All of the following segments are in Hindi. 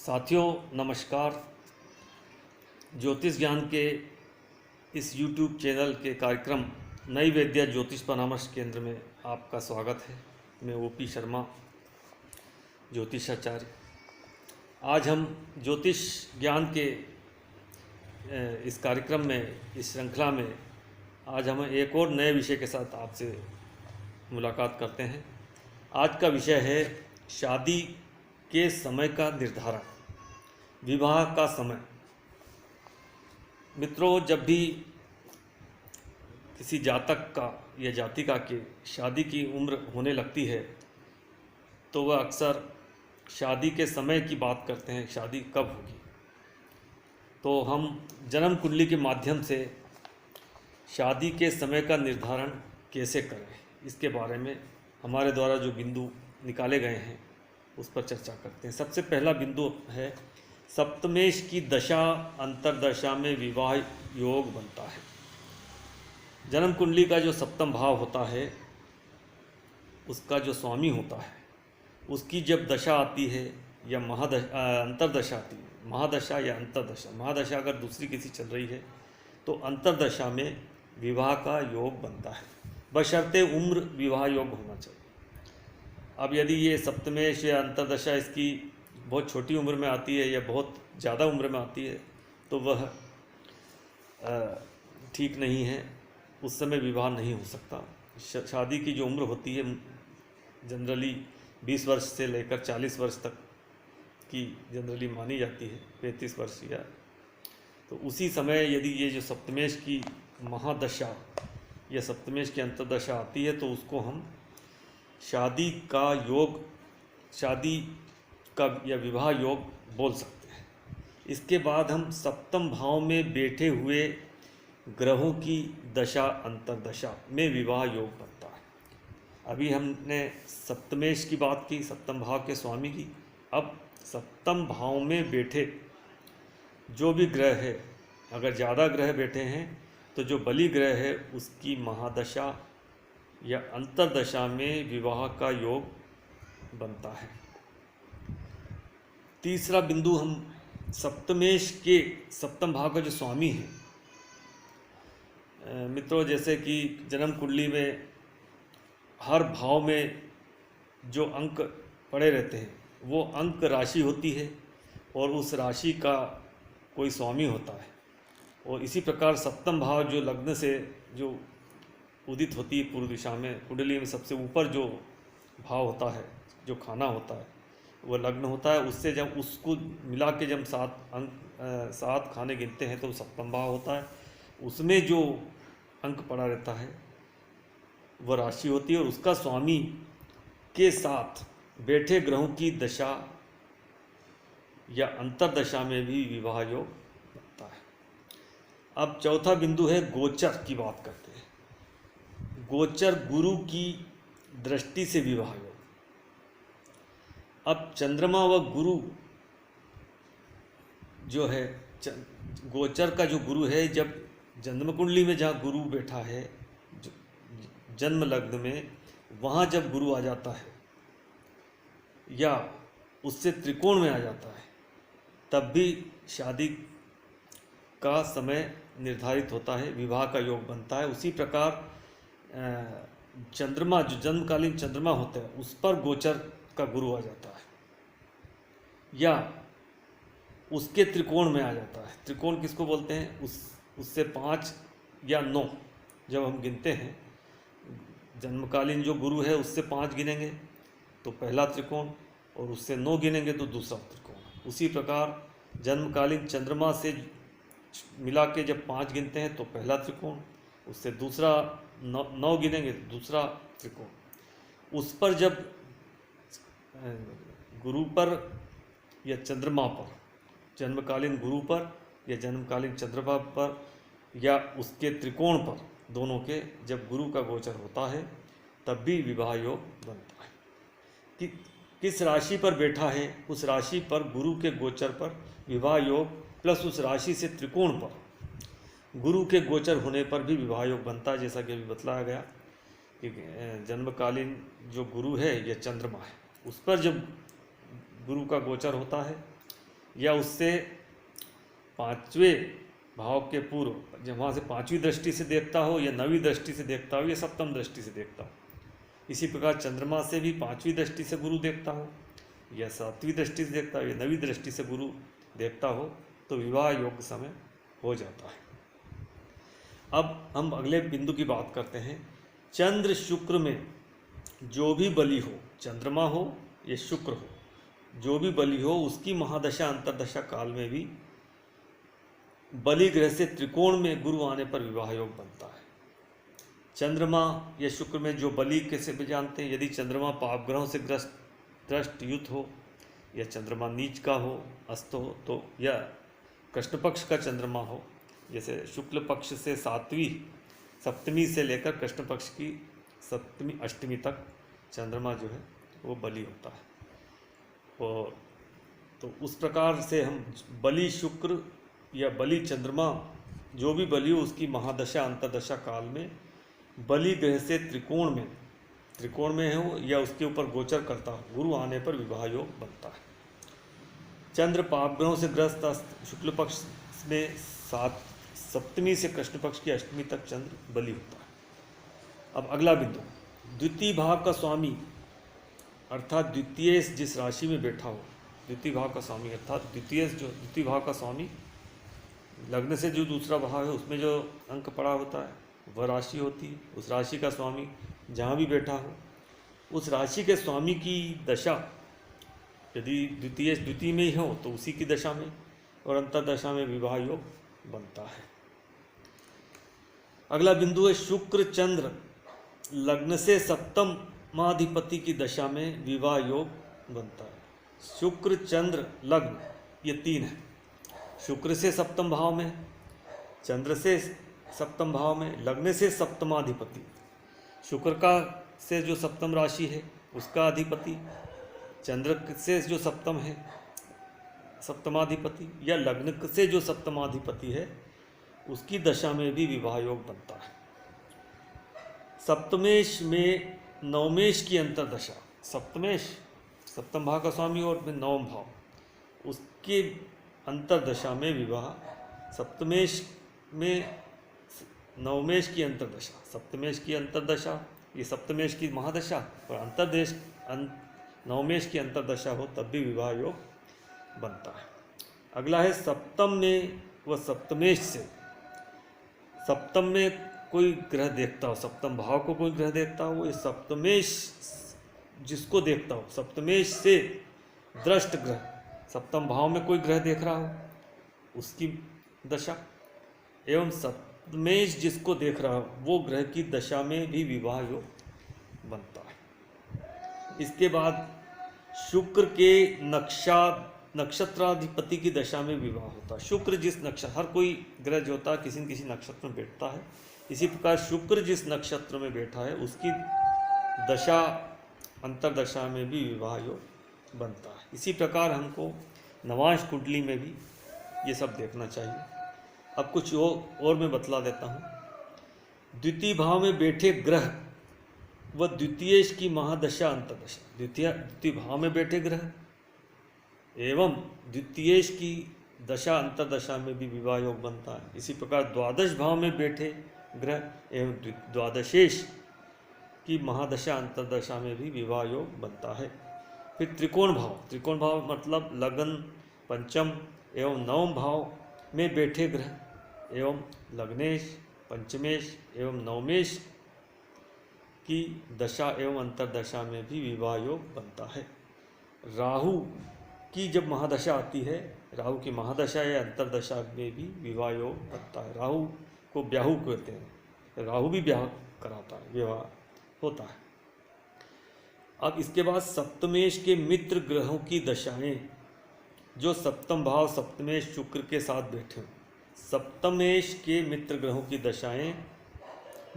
साथियों नमस्कार। ज्योतिष ज्ञान के इस YouTube चैनल के कार्यक्रम नई वैद्या ज्योतिष परामर्श केंद्र में आपका स्वागत है। मैं OP शर्मा, ज्योतिषाचार्य। आज हम ज्योतिष ज्ञान के इस कार्यक्रम में, इस श्रृंखला में आज हम एक और नए विषय के साथ आपसे मुलाकात करते हैं। आज का विषय है शादी के समय का निर्धारण, विवाह का समय। मित्रों, जब भी किसी जातक का या जातिका के शादी की उम्र होने लगती है तो वह अक्सर शादी के समय की बात करते हैं, शादी कब होगी। तो हम जन्म कुंडली के माध्यम से शादी के समय का निर्धारण कैसे करें, इसके बारे में हमारे द्वारा जो बिंदु निकाले गए हैं उस पर चर्चा करते हैं। सबसे पहला बिंदु है सप्तमेश की दशा अंतरदशा में विवाह योग बनता है। जन्म कुंडली का जो सप्तम भाव होता है उसका जो स्वामी होता है उसकी जब दशा आती है या अंतरदशा आती है, महादशा या अंतरदशा, महादशा अगर दूसरी किसी चल रही है तो अंतरदशा में विवाह का योग बनता है, बशर्ते उम्र विवाह योग होना चाहिए। अब यदि ये सप्तमेश या अंतरदशा इसकी बहुत छोटी उम्र में आती है या बहुत ज़्यादा उम्र में आती है तो वह ठीक नहीं है, उस समय विवाह नहीं हो सकता। शादी की जो उम्र होती है जनरली 20 वर्ष से लेकर 40 वर्ष तक की जनरली मानी जाती है, 35 वर्ष या तो उसी समय यदि ये जो सप्तमेश की महादशा या सप्तमेश की अंतरदशा आती है तो उसको हम शादी का योग, शादी का या विवाह योग बोल सकते हैं। इसके बाद हम सप्तम भाव में बैठे हुए ग्रहों की दशा अंतरदशा में विवाह योग बनता है। अभी हमने सप्तमेश की बात की, सप्तम भाव के स्वामी की। अब सप्तम भाव में बैठे जो भी ग्रह है, अगर ज़्यादा ग्रह बैठे हैं तो जो बली ग्रह है उसकी महादशा या अंतरदशा में विवाह का योग बनता है। तीसरा बिंदु, हम सप्तमेश के सप्तम भाव का जो स्वामी है, मित्रों जैसे कि जन्म कुंडली में हर भाव में जो अंक पड़े रहते हैं वो अंक राशि होती है और उस राशि का कोई स्वामी होता है। और इसी प्रकार सप्तम भाव जो लग्न से जो उदित होती है पूर्व दिशा में, कुंडली में सबसे ऊपर जो भाव होता है, जो खाना होता है वह लग्न होता है। उससे जब उसको मिला के जब 7 खाने गिनते हैं तो सप्तम भाव होता है। उसमें जो अंक पड़ा रहता है वह राशि होती है और उसका स्वामी के साथ बैठे ग्रहों की दशा या अंतरदशा में भी विवाह योग बनता है। अब चौथा बिंदु है गोचर की बात करते हैं। गोचर गुरु की दृष्टि से विवाह योग। अब चंद्रमा व गुरु जो है, गोचर का जो गुरु है, जब जन्म कुंडली में जहाँ गुरु बैठा है जन्म लग्न में, वहाँ जब गुरु आ जाता है या उससे त्रिकोण में आ जाता है तब भी शादी का समय निर्धारित होता है, विवाह का योग बनता है। उसी प्रकार चंद्रमा जो जन्मकालीन चंद्रमा होता है उस पर गोचर का गुरु आ जाता है या उसके त्रिकोण में आ जाता है। त्रिकोण किसको बोलते हैं? उससे 5 या 9 जब हम गिनते हैं, जन्मकालीन जो गुरु है उससे 5 गिनेंगे तो पहला त्रिकोण, और उससे 9 गिनेंगे तो दूसरा त्रिकोण। उसी प्रकार जन्मकालीन चंद्रमा से मिला के जब 5 गिनते हैं तो पहला त्रिकोण, उससे दूसरा 9 गिनेंगे तो दूसरा त्रिकोण। उस पर जब गुरु पर या चंद्रमा पर, जन्मकालीन गुरु पर या जन्मकालीन चंद्रमा पर या उसके त्रिकोण पर, दोनों के जब गुरु का गोचर होता है तब भी विवाह योग बनता है। कि किस राशि पर बैठा है उस राशि पर गुरु के गोचर पर विवाह योग, प्लस उस राशि से त्रिकोण पर गुरु के गोचर होने पर भी विवाह योग बनता है। जैसा कि अभी बतलाया गया कि जन्मकालीन जो गुरु है या चंद्रमा है उस पर जब गुरु का गोचर होता है या उससे पांचवें भाव के पूर्व, जब वहाँ से पांचवी दृष्टि से देखता हो या नवीं दृष्टि से देखता हो या सप्तम दृष्टि से देखता हो। इसी प्रकार चंद्रमा से भी पांचवी दृष्टि से गुरु देखता हो या सातवीं दृष्टि से देखता हो या नवीं दृष्टि से गुरु देखता हो तो विवाह योग्य समय हो जाता है। अब हम अगले बिंदु की बात करते हैं। चंद्र शुक्र में जो भी बलि हो, चंद्रमा हो या शुक्र हो, जो भी बलि हो, उसकी महादशा अंतरदशा काल में भी बलि ग्रह से त्रिकोण में गुरु आने पर विवाह योग बनता है। चंद्रमा या शुक्र में जो बलि कैसे भी जानते हैं, यदि चंद्रमा पाप ग्रहों से ग्रस्त युत हो या चंद्रमा नीच का हो, अस्त हो, तो या कृष्ण पक्ष का चंद्रमा हो, जैसे शुक्ल पक्ष से सातवीं सप्तमी से लेकर कृष्ण पक्ष की सप्तमी अष्टमी तक चंद्रमा जो है वो बलि होता है। और तो उस प्रकार से हम बलि शुक्र या बलि चंद्रमा जो भी बलि हो उसकी महादशा अंतरदशा काल में बलि ग्रह से त्रिकोण में हो या उसके ऊपर गोचर करता हो, गुरु आने पर विवाह योग बनता है। चंद्र पाप ग्रहों से ग्रस्त शुक्ल पक्ष में सप्तमी से कृष्ण पक्ष की अष्टमी तक चंद्र बलि होता है। अब अगला बिंदु, द्वितीय भाव का स्वामी अर्थात द्वितीय जिस राशि में बैठा हो, द्वितीय भाव का स्वामी अर्थात द्वितीय भाव का स्वामी लग्न से जो दूसरा भाव है उसमें जो अंक पड़ा होता है वह राशि होती है। उस राशि का स्वामी जहाँ भी बैठा हो, उस राशि के स्वामी की दशा यदि द्वितीय में ही हो तो उसी की दशा में और अंतरदशा में विवाह योग बनता है। अगला बिंदु है शुक्र चंद्र लग्न से सप्तमाधिपति की दशा में विवाह योग बनता है। शुक्र चंद्र लग्न ये तीन है। शुक्र से सप्तम भाव में, चंद्र से सप्तम भाव में, लग्न से सप्तमाधिपति, शुक्र का से जो सप्तम राशि है उसका अधिपति, चंद्र से जो सप्तम है सप्तमाधिपति या लग्न से जो सप्तमाधिपति है उसकी दशा में भी विवाह योग बनता है। सप्तमेश में नवमेश की अंतरदशा, सप्तमेश सप्तम भाव का स्वामी और नवम भाव उसके अंतरदशा में विवाह, सप्तमेश में नवमेश की अंतरदशा, सप्तमेश की अंतरदशा ये सप्तमेश की महादशा और नवमेश की अंतरदशा हो तब भी विवाह योग बनता है। अगला है सप्तम में व सप्तमेश से, सप्तम में कोई ग्रह देखता हो, सप्तम भाव को कोई ग्रह देखता हो, ये सप्तमेश जिसको देखता हो, सप्तमेश से दृष्ट ग्रह सप्तम भाव में कोई ग्रह देख रहा हो उसकी दशा, एवं सप्तमेश जिसको देख रहा हो वो ग्रह की दशा में भी विवाह योग बनता है। इसके बाद शुक्र के नक्षत्राधिपति की दशा में विवाह होता है। शुक्र जिस नक्षत्र, हर कोई ग्रह जो होता है किसी न किसी नक्षत्र में बैठता है, इसी प्रकार शुक्र जिस नक्षत्र में बैठा है उसकी दशा अंतरदशा में भी विवाह योग बनता है। इसी प्रकार हमको नवांश कुंडली में भी ये सब देखना चाहिए। अब कुछ और मैं बतला देता हूँ। द्वितीय भाव में बैठे ग्रह व द्वितीयेश की महादशा अंतरदशा, द्वितीय भाव में बैठे ग्रह एवं द्वितीयेश की दशा अंतरदशा में भी विवाह योग बनता है। इसी प्रकार द्वादश भाव में बैठे ग्रह एवं द्वादशेश की महादशा अंतरदशा में भी विवाह योग बनता है। फिर त्रिकोण भाव मतलब लगन पंचम एवं नवम भाव में बैठे ग्रह एवं लग्नेश पंचमेश एवं नवमेश की दशा एवं अंतरदशा में भी विवाह योग बनता है। राहु की जब महादशा आती है, राहु की महादशा या अंतरदशा में भी विवाह योग बनता है। राहु को ब्याहु कहते हैं, राहु भी ब्याह कराता है, विवाह होता है। अब इसके बाद सप्तमेश के मित्र ग्रहों की दशाएं जो सप्तम भाव सप्तमेश शुक्र के साथ बैठे हों, सप्तमेश के मित्र ग्रहों की दशाएं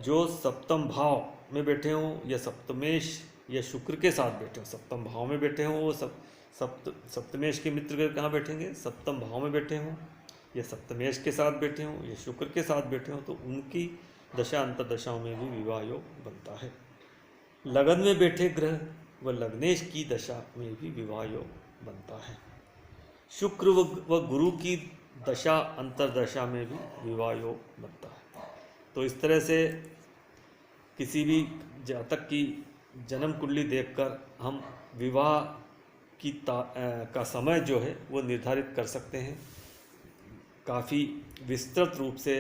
जो सप्तम भाव में बैठे हों या सप्तमेश या शुक्र के साथ बैठे हों, सप्तम भाव में बैठे हों, वो सप्तमेश के मित्र ग्रह कहाँ बैठेंगे, सप्तम भाव में बैठे हों या सप्तमेश के साथ बैठे हों या शुक्र के साथ बैठे हों, तो उनकी दशा अंतरदशाओं में भी विवाह योग बनता है। लगन में बैठे ग्रह व लग्नेश की दशा में भी विवाह योग बनता है। शुक्र व गुरु की दशा अंतर्दशा में भी विवाह योग बनता है। तो इस तरह से किसी भी जातक की जन्म कुंडली देखकर हम विवाह का समय जो है वो निर्धारित कर सकते हैं। काफ़ी विस्तृत रूप से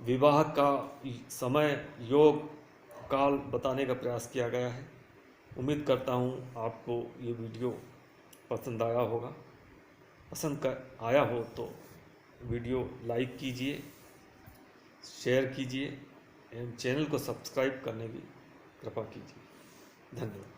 विवाह का समय, योग, काल बताने का प्रयास किया गया है। उम्मीद करता हूँ आपको ये वीडियो पसंद आया होगा। आया हो तो वीडियो लाइक कीजिए, शेयर कीजिए एवं चैनल को सब्सक्राइब करने की कृपा कीजिए। धन्यवाद।